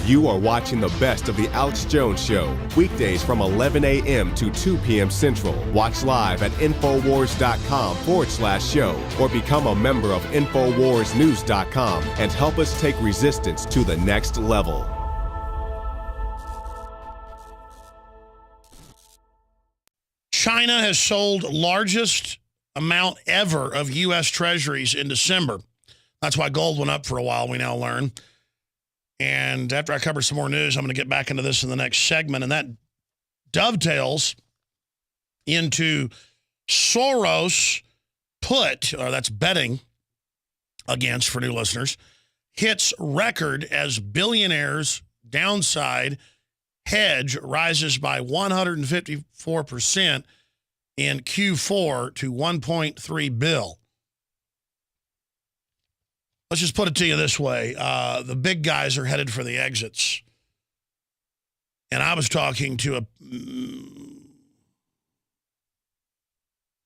You are watching the best of the Alex Jones Show, weekdays from 11 a.m. to 2 p.m. Central. Watch live at Infowars.com/show or become a member of InfoWarsNews.com and help us take resistance to the next level. China has sold largest amount ever of U.S. Treasuries in December. That's why gold went up for a while, we now learn. And after I cover some more news, I'm going to get back into this in the next segment. And that dovetails into Soros put, or that's betting against for new listeners, hits record as billionaires' downside hedge rises by 154% in Q4 to $1.3 billion. Let's just put it to you this way. The big guys are headed for the exits. And I was talking to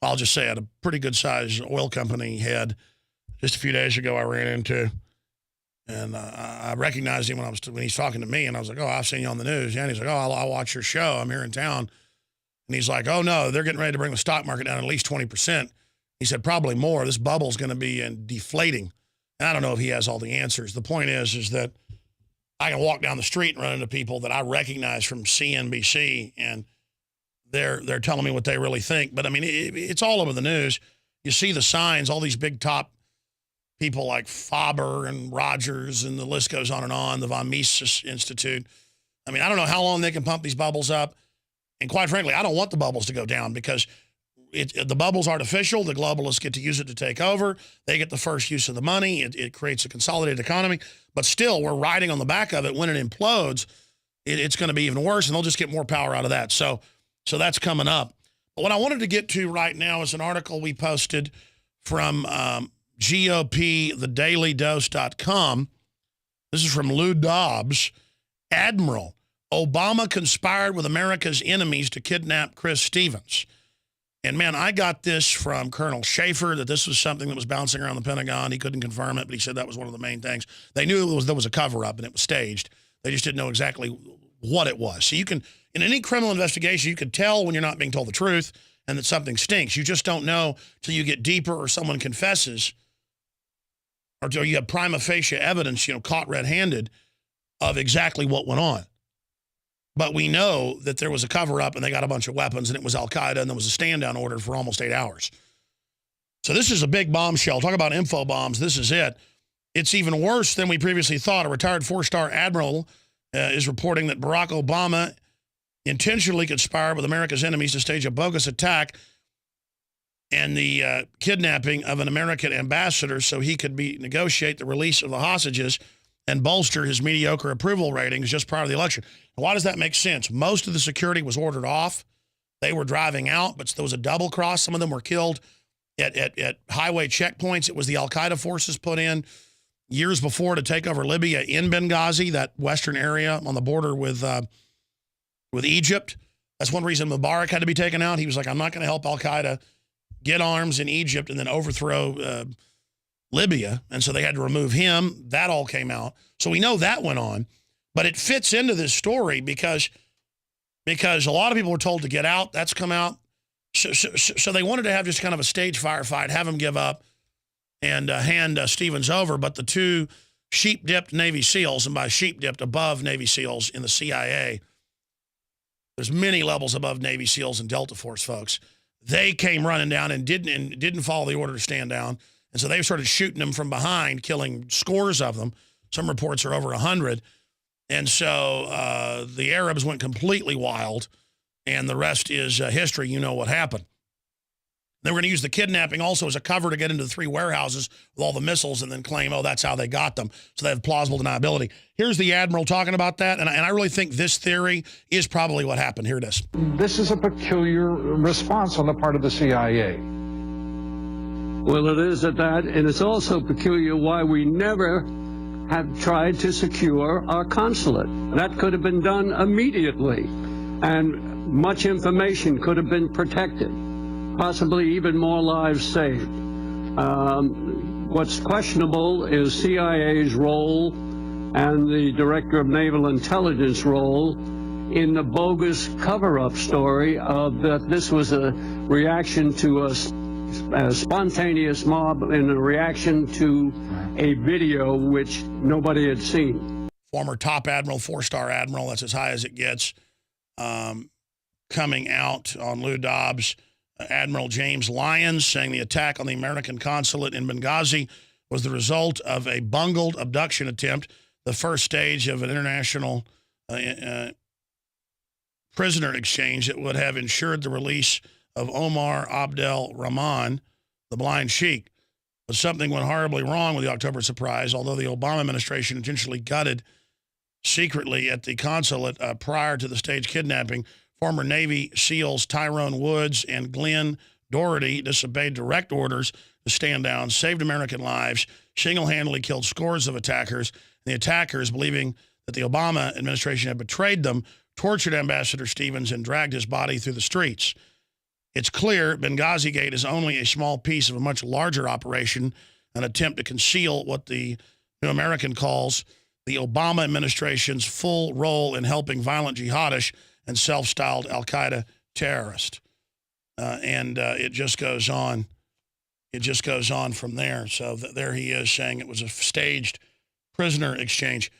I'll just say, a pretty good-sized oil company head just a few days ago I ran into. And I recognized him when he's talking to me, and I was like, oh, I've seen you on the news. Yeah, and he's like, oh, I'll watch your show. I'm here in town. And he's like, oh, no, they're getting ready to bring the stock market down at least 20%. He said, probably more. This bubble's going to be deflating. And I don't know if he has all the answers. The point is that I can walk down the street and run into people that I recognize from CNBC, and they're telling me what they really think. But, I mean, it's all over the news. You see the signs, all these big top people like Faber and Rogers, and the list goes on, the Von Mises Institute. I mean, I don't know how long they can pump these bubbles up. And quite frankly, I don't want the bubbles to go down because the bubble's artificial. The globalists get to use it to take over. They get the first use of the money. It creates a consolidated economy. But still, we're riding on the back of it. When it implodes, it's going to be even worse, and they'll just get more power out of that. So that's coming up. But what I wanted to get to right now is an article we posted from GOPthedailydose.com. This is from Lou Dobbs. Admiral, Obama conspired with America's enemies to kidnap Chris Stevens. And, man, I got this from Colonel Schaefer, that this was something that was bouncing around the Pentagon. He couldn't confirm it, but he said that was one of the main things. They knew there was a cover-up and it was staged. They just didn't know exactly what it was. So you can, in any criminal investigation, you can tell when you're not being told the truth and that something stinks. You just don't know till you get deeper or someone confesses, or you have prima facie evidence, caught red-handed of exactly what went on. But we know that there was a cover-up and they got a bunch of weapons, and it was Al-Qaeda, and there was a stand-down order for almost 8 hours. So this is a big bombshell. Talk about info bombs. This is it. It's even worse than we previously thought. A retired 4-star admiral is reporting that Barack Obama intentionally conspired with America's enemies to stage a bogus attack and the kidnapping of an American ambassador so he could negotiate the release of the hostages and bolster his mediocre approval ratings just prior to the election. Why does that make sense? Most of the security was ordered off. They were driving out, but there was a double cross. Some of them were killed at highway checkpoints. It was the Al-Qaeda forces put in years before to take over Libya in Benghazi, that western area on the border with Egypt. That's one reason Mubarak had to be taken out. He was like, I'm not going to help Al-Qaeda get arms in Egypt and then overthrow Libya. And so they had to remove him. That all came out. So we know that went on. But it fits into this story because a lot of people were told to get out. That's come out. So they wanted to have just kind of a stage firefight, have him give up, and hand Stevens over. But the two sheep-dipped Navy SEALs, and by sheep-dipped, above Navy SEALs in the CIA, there's many levels above Navy SEALs and Delta Force folks, they came running down and didn't follow the order to stand down. And so they started shooting them from behind, killing scores of them. Some reports are over 100. And so the Arabs went completely wild, and the rest is history. You know what happened. They were going to use the kidnapping also as a cover to get into the 3 warehouses with all the missiles and then claim, oh, that's how they got them. So they have plausible deniability. Here's the Admiral talking about that, and I really think this theory is probably what happened. Here it is. This is a peculiar response on the part of the CIA. Well, it is at that, and it's also peculiar why we never have tried to secure our consulate. That could have been done immediately, and much information could have been protected, possibly even more lives saved. What's questionable is CIA's role and the Director of Naval Intelligence role in the bogus cover-up story of that this was a reaction to a spontaneous mob and a reaction to a video which nobody had seen. Former top admiral, 4-star admiral, that's as high as it gets, coming out on Lou Dobbs. Admiral James Lyons saying the attack on the American consulate in Benghazi was the result of a bungled abduction attempt, the first stage of an international prisoner exchange that would have ensured the release of Omar Abdel Rahman, the blind sheik. But something went horribly wrong with the October surprise, although the Obama administration intentionally gutted secretly at the consulate prior to the staged kidnapping. Former Navy SEALs Tyrone Woods and Glenn Doherty disobeyed direct orders to stand down, saved American lives, single-handedly killed scores of attackers. The attackers, believing that the Obama administration had betrayed them, tortured Ambassador Stevens and dragged his body through the streets. It's clear Benghazi Gate is only a small piece of a much larger operation, an attempt to conceal what the New American calls the Obama administration's full role in helping violent jihadists and self-styled al-Qaeda terrorists. And it just goes on. It just goes on from there. So there he is saying it was a staged prisoner exchange.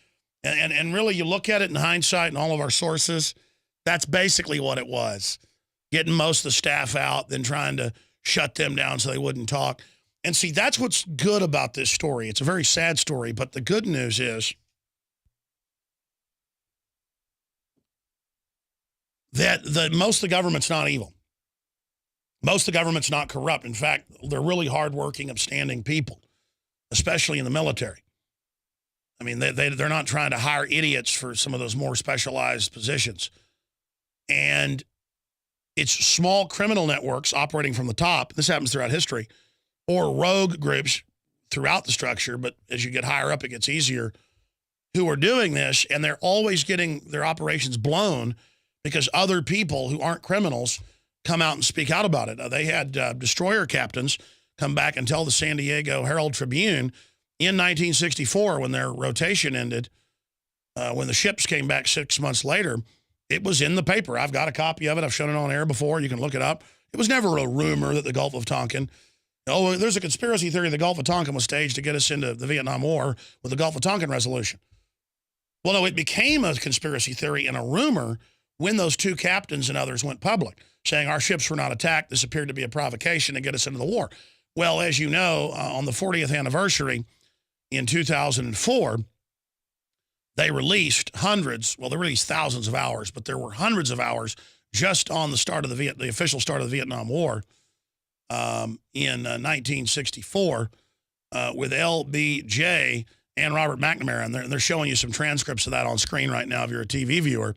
And really, you look at it in hindsight and all of our sources, that's basically what it was. Getting most of the staff out, then trying to shut them down so they wouldn't talk. And see, that's what's good about this story. It's a very sad story, but the good news is that most of the government's not evil. Most of the government's not corrupt. In fact, they're really hardworking, upstanding people, especially in the military. I mean, they're not trying to hire idiots for some of those more specialized positions. And it's small criminal networks operating from the top. This happens throughout history. Or rogue groups throughout the structure, but as you get higher up, it gets easier, who are doing this, and they're always getting their operations blown because other people who aren't criminals come out and speak out about it. They had destroyer captains come back and tell the San Diego Herald Tribune in 1964, when their rotation ended, when the ships came back 6 months later, it was in the paper. I've got a copy of it. I've shown it on air before. You can look it up. It was never a rumor that the Gulf of Tonkin, oh, there's a conspiracy theory the Gulf of Tonkin was staged to get us into the Vietnam War with the Gulf of Tonkin resolution. Well, no, it became a conspiracy theory and a rumor when those two captains and others went public, saying our ships were not attacked. This appeared to be a provocation to get us into the war. Well, as you know, on the 40th anniversary in 2004, they released they released thousands of hours, but there were hundreds of hours just on the start of the official start of the Vietnam War in 1964 with LBJ and Robert McNamara. And they're showing you some transcripts of that on screen right now if you're a TV viewer.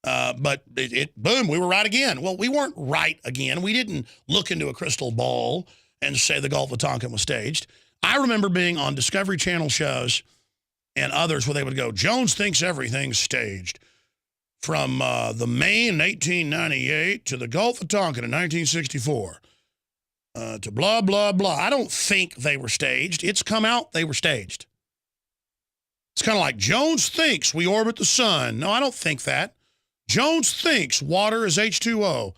But boom, we were right again. Well, we weren't right again. We didn't look into a crystal ball and say the Gulf of Tonkin was staged. I remember being on Discovery Channel shows and others where they would go, Jones thinks everything's staged. From the Maine in 1898 to the Gulf of Tonkin in 1964 to blah, blah, blah. I don't think they were staged. It's come out they were staged. It's kind of like Jones thinks we orbit the sun. No, I don't think that. Jones thinks water is H2O.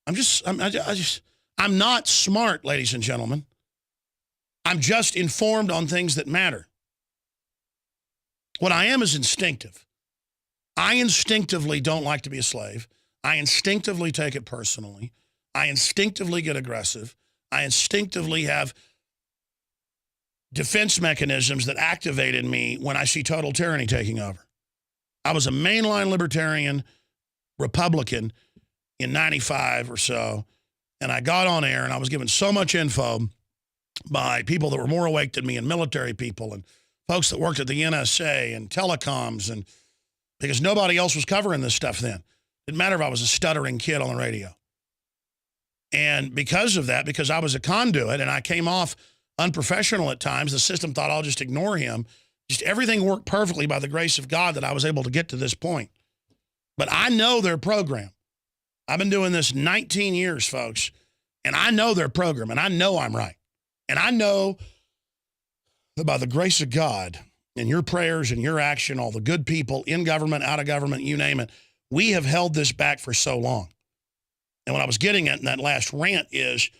I'm not smart, ladies and gentlemen. I'm just informed on things that matter. What I am is instinctive. I instinctively don't like to be a slave. I instinctively take it personally. I instinctively get aggressive. I instinctively have defense mechanisms that activate in me when I see total tyranny taking over. I was a mainline libertarian Republican in 95 or so, and I got on air and I was given so much info by people that were more awake than me, and military people and folks that worked at the NSA and telecoms, and because nobody else was covering this stuff then. Didn't matter if I was a stuttering kid on the radio. And because of that, because I was a conduit and I came off unprofessional at times, the system thought I'll just ignore him. Just everything worked perfectly by the grace of God that I was able to get to this point. But I know their program. I've been doing this 19 years, folks, and I know their program, and I know I'm right. And I know that by the grace of God and your prayers and your action, all the good people in government, out of government, you name it, we have held this back for so long. And what I was getting at in that last rant is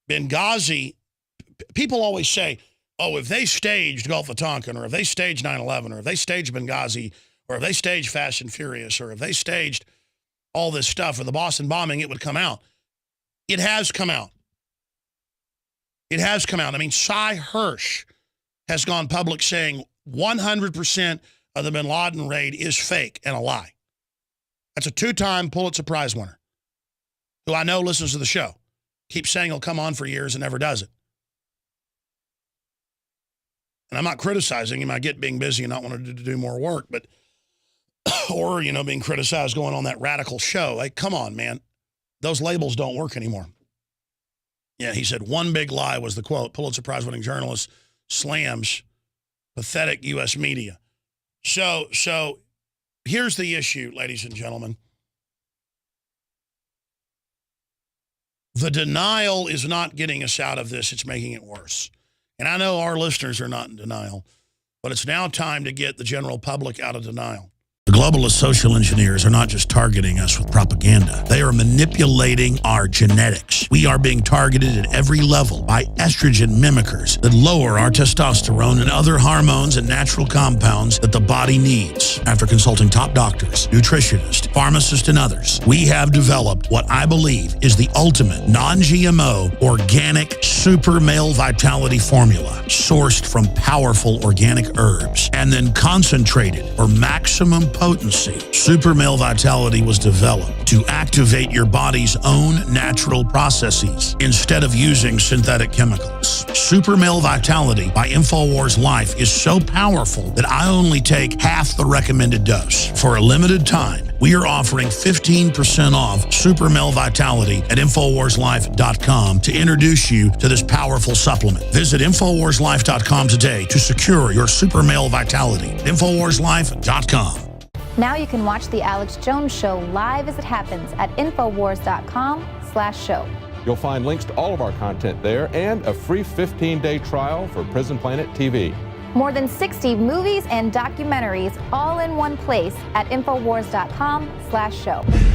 Benghazi, people always say, oh, if they staged Gulf of Tonkin, or if they staged 9/11, or if they staged Benghazi, or if they staged Fast and Furious, or if they staged all this stuff, or the Boston bombing, it would come out. It has come out. It has come out. I mean, Cy Hirsch has gone public saying 100% of the bin Laden raid is fake and a lie. That's a 2-time Pulitzer Prize winner who I know listens to the show. Keeps saying he'll come on for years and never does it. And I'm not criticizing him. I get being busy and not wanting to do more work, but, or, you know, being criticized going on that radical show. Like, come on, man. Those labels don't work anymore. Yeah, he said one big lie was the quote, Pulitzer Prize winning journalist slams pathetic U.S. media. So here's the issue, ladies and gentlemen. The denial is not getting us out of this. It's making it worse. And I know our listeners are not in denial, but it's now time to get the general public out of denial. The globalist social engineers are not just targeting us with propaganda. They are manipulating our genetics. We are being targeted at every level by estrogen mimickers that lower our testosterone and other hormones and natural compounds that the body needs. After consulting top doctors, nutritionists, pharmacists, and others, we have developed what I believe is the ultimate non-GMO organic super male vitality formula sourced from powerful organic herbs and then concentrated for maximum potency. Super Male Vitality was developed to activate your body's own natural processes instead of using synthetic chemicals. Super Male Vitality by InfoWars Life is so powerful that I only take half the recommended dose. For a limited time, we are offering 15% off Super Male Vitality at InfoWarsLife.com to introduce you to this powerful supplement. Visit InfoWarsLife.com today to secure your Super Male Vitality. InfoWarsLife.com. Now you can watch The Alex Jones Show live as it happens at Infowars.com/show. You'll find links to all of our content there and a free 15-day trial for Prison Planet TV. More than 60 movies and documentaries all in one place at Infowars.com/show.